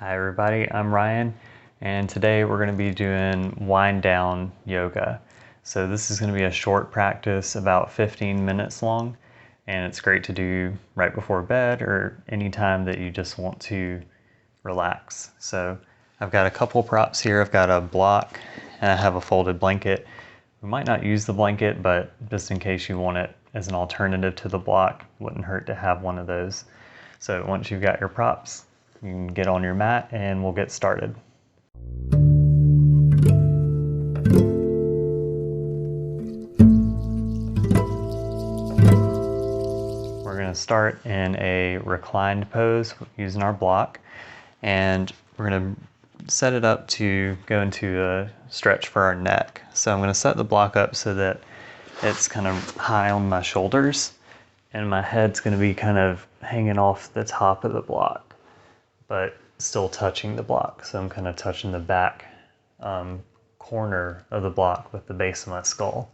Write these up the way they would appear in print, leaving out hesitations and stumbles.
Hi everybody, I'm Ryan, and today we're going to be doing wind down yoga. So this is going to be a short practice, about 15 minutes long, and it's great to do right before bed or anytime that you just want to relax. So I've got a couple props here. I've got a block and I have a folded blanket. We might not use the blanket, but just in case you want it as an alternative to the block, wouldn't hurt to have one of those. So once you've got your props, you can get on your mat and we'll get started. We're going to start in a reclined pose using our block, and we're going to set it up to go into a stretch for our neck. So I'm going to set the block up so that it's kind of high on my shoulders and my head's going to be kind of hanging off the top of the block, but still touching the block. So I'm kind of touching the back corner of the block with the base of my skull.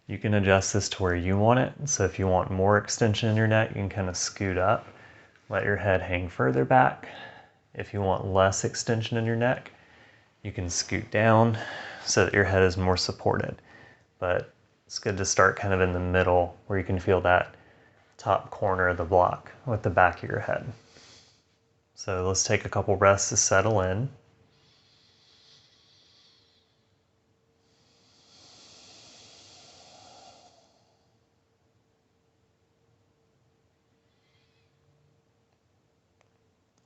You can adjust this to where you want it. So if you want more extension in your neck, you can kind of scoot up, let your head hang further back. If you want less extension in your neck, you can scoot down so that your head is more supported. But it's good to start kind of in the middle where you can feel that top corner of the block with the back of your head. So let's take a couple breaths to settle in.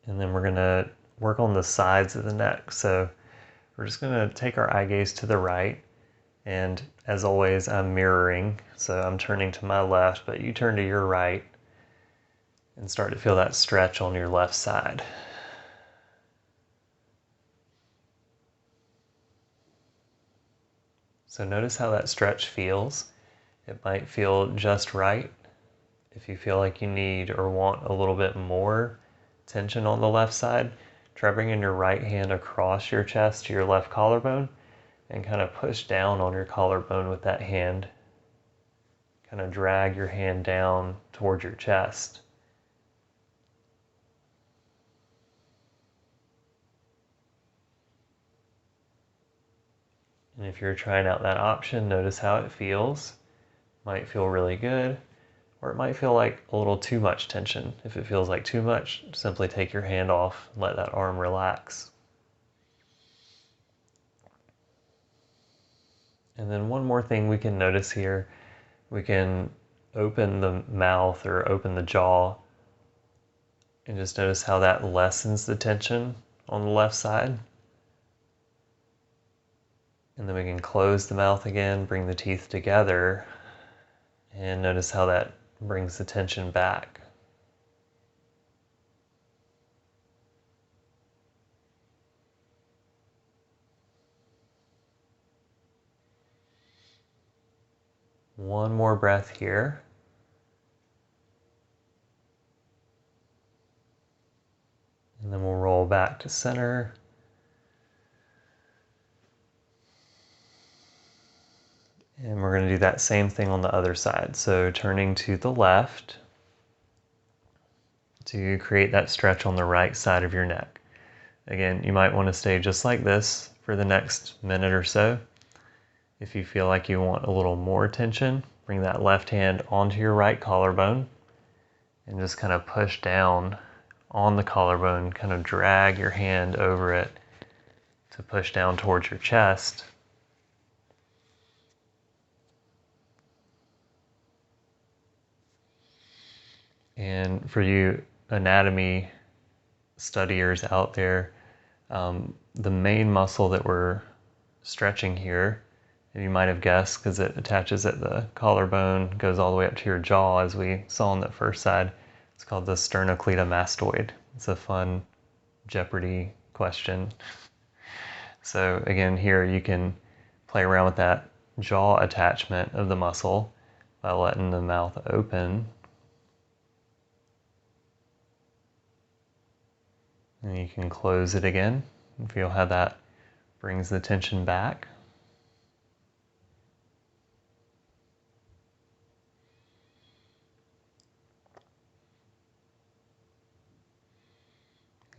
And then we're gonna work on the sides of the neck. So we're just gonna take our eye gaze to the right. And as always, I'm mirroring. So I'm turning to my left, but you turn to your right and start to feel that stretch on your left side. So notice how that stretch feels. It might feel just right. If you feel like you need or want a little bit more tension on the left side, try bringing your right hand across your chest to your left collarbone and kind of push down on your collarbone with that hand. Kind of drag your hand down towards your chest. And if you're trying out that option, notice how it feels. Might feel really good, or it might feel like a little too much tension. If it feels like too much, simply take your hand off and let that arm relax. And then one more thing we can notice here, we can open the mouth or open the jaw and just notice how that lessens the tension on the left side. And then we can close the mouth again, bring the teeth together, and notice how that brings the tension back. One more breath here. And then we'll roll back to center. And we're going to do that same thing on the other side. So turning to the left to create that stretch on the right side of your neck. Again, you might want to stay just like this for the next minute or so. If you feel like you want a little more tension, bring that left hand onto your right collarbone and just kind of push down on the collarbone, kind of drag your hand over it to push down towards your chest. And for you anatomy studiers out there, the main muscle that we're stretching here, and you might have guessed because it attaches at the collarbone, goes all the way up to your jaw as we saw on the first side. It's called the sternocleidomastoid. It's a fun Jeopardy question. So again, here you can play around with that jaw attachment of the muscle by letting the mouth open. And you can close it again and feel how that brings the tension back.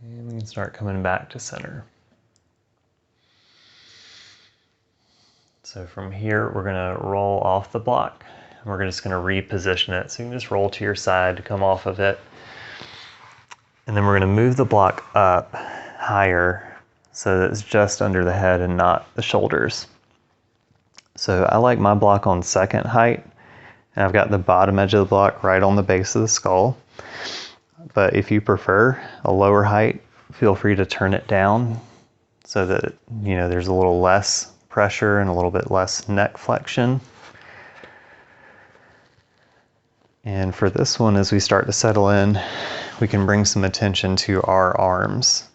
And we can start coming back to center. So from here, we're gonna roll off the block. We're just gonna reposition it. So you can just roll to your side to come off of it. And then we're gonna move the block up higher so that it's just under the head and not the shoulders. So I like my block on second height, and I've got the bottom edge of the block right on the base of the skull. But if you prefer a lower height, feel free to turn it down so that, you know, there's a little less pressure and a little bit less neck flexion. And for this one, as we start to settle in, we can bring some attention to our arms.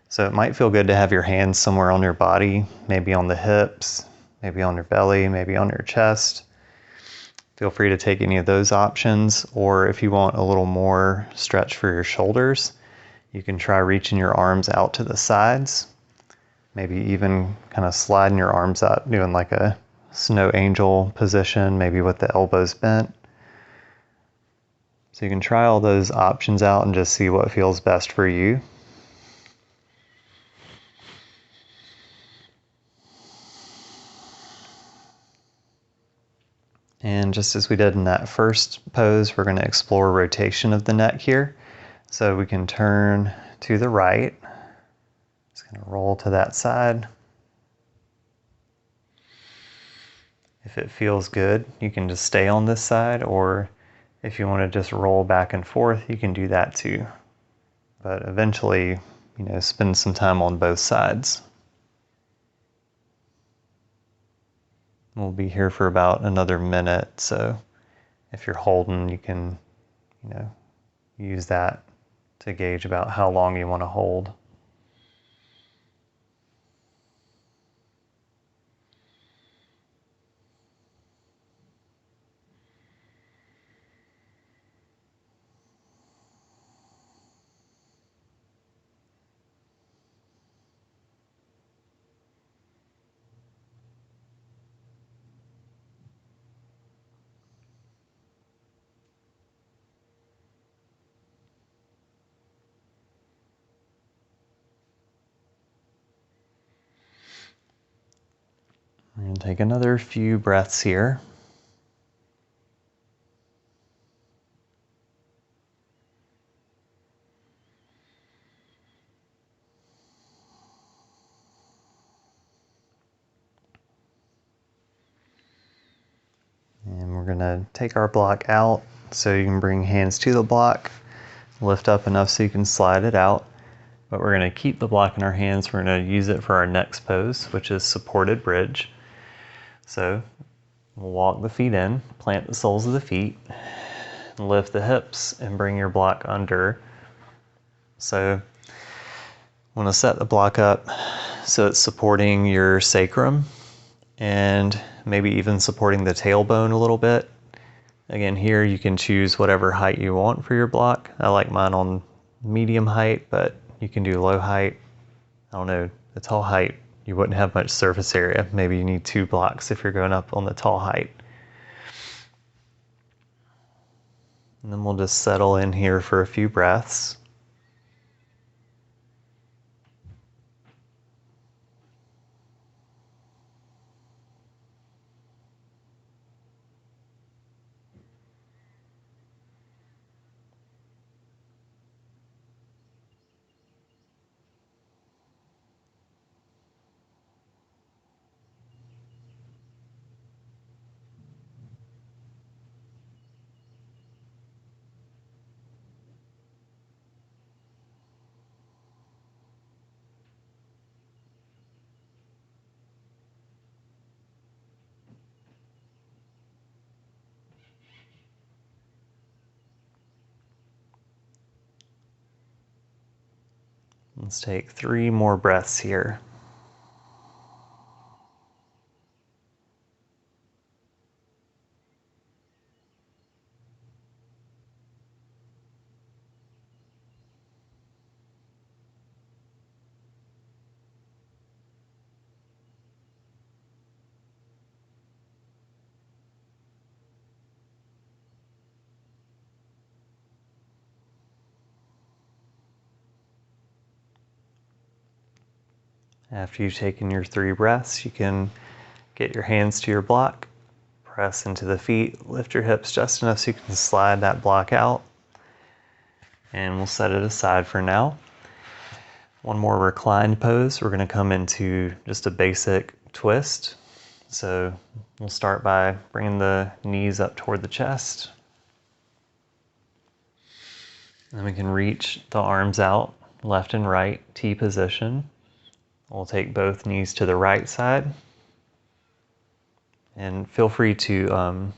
So it might feel good to have your hands somewhere on your body, maybe on the hips, maybe on your belly, maybe on your chest. Feel free to take any of those options, or if you want a little more stretch for your shoulders, you can try reaching your arms out to the sides, maybe even kind of sliding your arms up, doing like a snow angel position, maybe with the elbows bent. So you can try all those options out and just see what feels best for you. And just as we did in that first pose, we're going to explore rotation of the neck here. So we can turn to the right. Just going to roll to that side. If it feels good, you can just stay on this side, or if you want to just roll back and forth, you can do that too. But eventually, you know, spend some time on both sides. We'll be here for about another minute, so if you're holding, you can, you know, use that to gauge about how long you want to hold. We're going to take another few breaths here. And we're going to take our block out, so you can bring hands to the block, lift up enough so you can slide it out. But we're going to keep the block in our hands. We're going to use it for our next pose, which is supported bridge. So we'll walk the feet in, plant the soles of the feet, lift the hips, and bring your block under. So want to set the block up so it's supporting your sacrum and maybe even supporting the tailbone a little bit. Again, here you can choose whatever height you want for your block. I like mine on medium height, but you can do low height. I don't know, the tall height, you wouldn't have much surface area. Maybe you need 2 blocks if you're going up on the tall height. And then we'll just settle in here for a few breaths. Let's take 3 more breaths here. After you've taken your 3 breaths, you can get your hands to your block, press into the feet, lift your hips just enough so you can slide that block out, and we'll set it aside for now. One more reclined pose. We're going to come into just a basic twist. So we'll start by bringing the knees up toward the chest. Then we can reach the arms out, left and right, T position. We'll take both knees to the right side. And feel free to,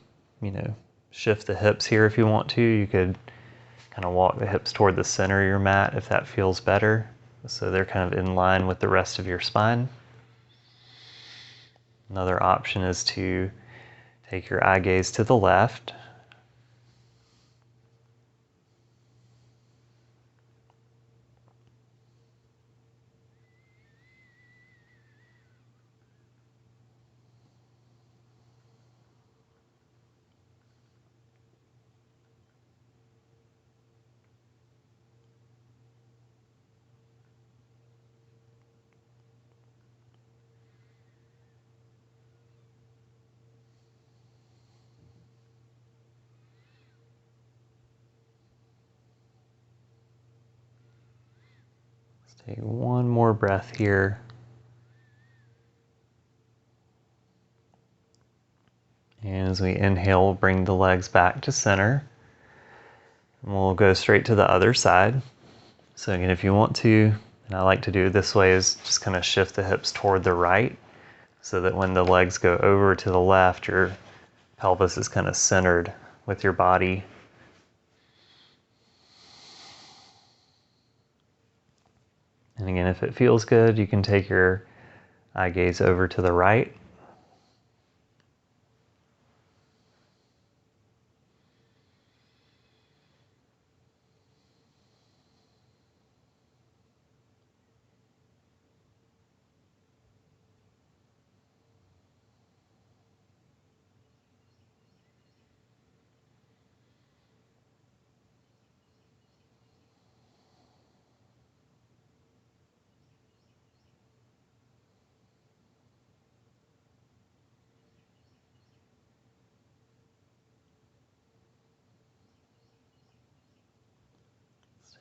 shift the hips here if you want to. You could kind of walk the hips toward the center of your mat if that feels better. So they're kind of in line with the rest of your spine. Another option is to take your eye gaze to the left. Take one more breath here. And as we inhale, we'll bring the legs back to center. And we'll go straight to the other side. So again, if you want to, and I like to do it this way, is just kind of shift the hips toward the right so that when the legs go over to the left, your pelvis is kind of centered with your body. And again, if it feels good, you can take your eye gaze over to the right.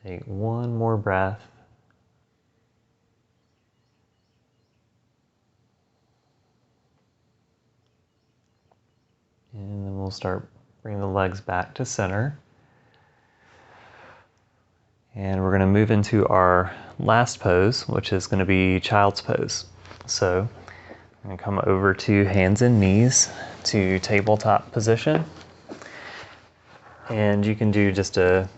Take one more breath. And then we'll start bringing the legs back to center. And we're going to move into our last pose, which is going to be child's pose. So I'm going to come over to hands and knees to tabletop position. And you can do just a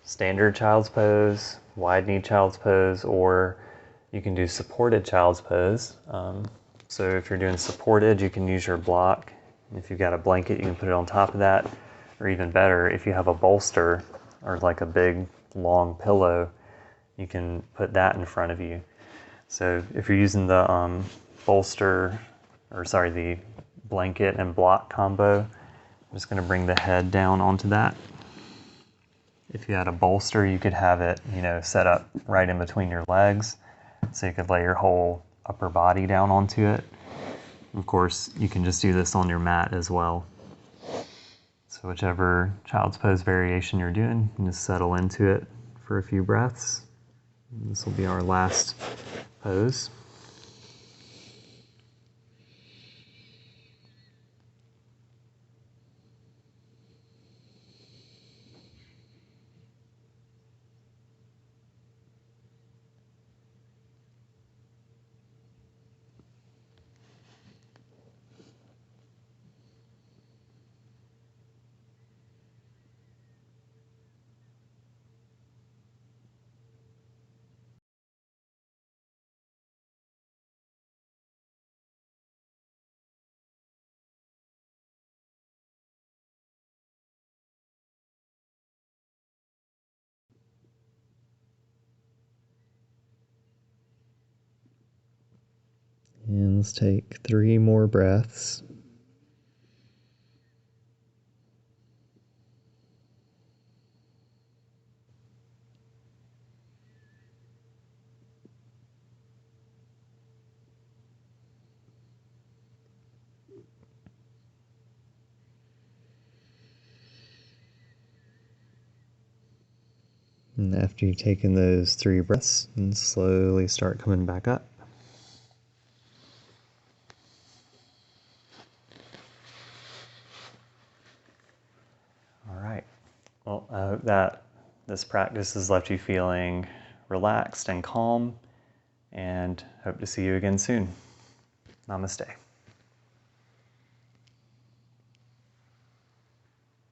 standard child's pose, wide knee child's pose, or you can do supported child's pose. So if you're doing supported, you can use your block. If you've got a blanket, you can put it on top of that. Or even better, if you have a bolster or like a big long pillow, you can put that in front of you. So if you're using the the blanket and block combo, I'm just going to bring the head down onto that. If you had a bolster, you could have it, set up right in between your legs, so you could lay your whole upper body down onto it. Of course, you can just do this on your mat as well. So whichever child's pose variation you're doing, you can just settle into it for a few breaths. And this will be our last pose. And let's take 3 more breaths. And after you've taken those 3 breaths, and slowly start coming back up. All right. Well, I hope that this practice has left you feeling relaxed and calm, and hope to see you again soon. Namaste.